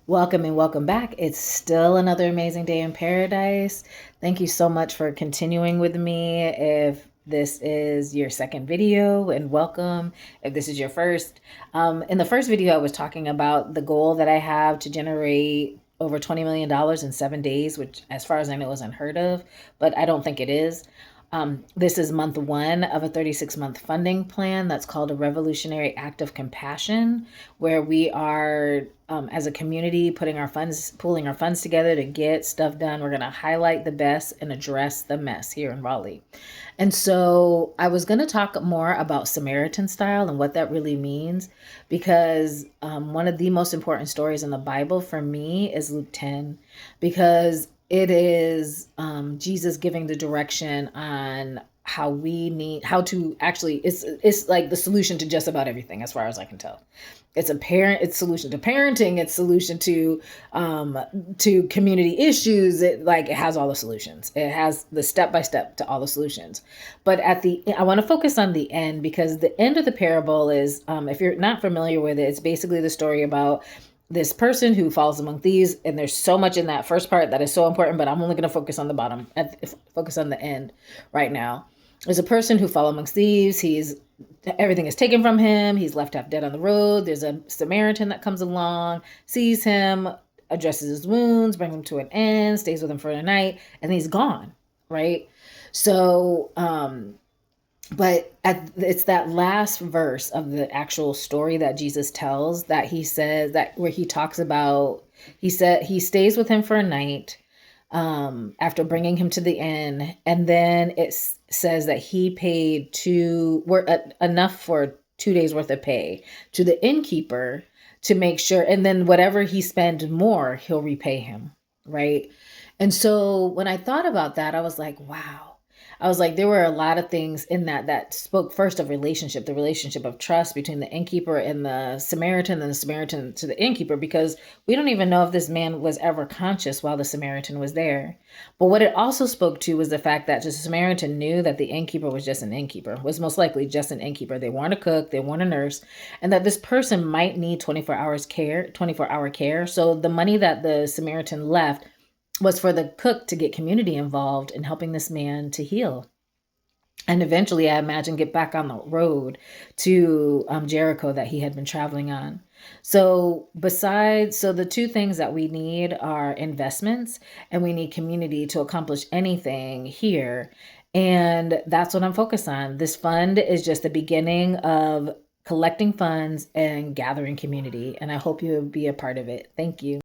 Welcome and welcome back. It's still another amazing day in paradise. Thank you so much for continuing with me. If this is your second video, and welcome. If this is your first, in the first video, I was talking about the goal that I have to generate over $20 million in 7 days, which, as far as I know, is unheard of, but I don't think it is. This is month one of a 36-month funding plan that's called a Revolutionary Act of Compassion, where we are, as a community, pooling our funds together to get stuff done. We're going to highlight the best and address the mess here in Raleigh. And so I was going to talk more about Samaritan Style and what that really means, because one of the most important stories in the Bible for me is Luke 10, because it is Jesus giving the direction on how to actually, it's like the solution to just about everything, as far as I can tell. It's solution to parenting, it's solution to community issues. It has all the solutions. It has the step by step to all the solutions. But I want to focus on the end, because the end of the parable is, if you're not familiar with it, it's basically the story about this person who falls among thieves, and there's so much in that first part that is so important, but I'm only going to focus on focus on the end right now. There's a person who falls amongst thieves. Everything is taken from him. He's left half dead on the road. There's a Samaritan that comes along, sees him, addresses his wounds, brings him to an end, stays with him for the night, and he's gone, right? So, but it's that last verse of the actual story that Jesus tells that he says that where he talks about, he said he stays with him for a night, after bringing him to the inn. And then it says that he paid enough for 2 days worth of pay to the innkeeper to make sure. And then whatever he spends more, he'll repay him. Right. And so when I thought about that, I was like, wow. I was like, there were a lot of things in that spoke first of relationship, the relationship of trust between the innkeeper and the Samaritan, and the Samaritan to the innkeeper, because we don't even know if this man was ever conscious while the Samaritan was there. But what it also spoke to was the fact that the Samaritan knew that the innkeeper was just an innkeeper, was most likely just an innkeeper. They weren't a cook, they weren't a nurse, and that this person might need 24-hour care. So the money that the Samaritan left was for the cook to get community involved in helping this man to heal. And eventually, I imagine, get back on the road to Jericho that he had been traveling on. So the two things that we need are investments, and we need community to accomplish anything here. And that's what I'm focused on. This fund is just the beginning of collecting funds and gathering community. And I hope you'll be a part of it. Thank you.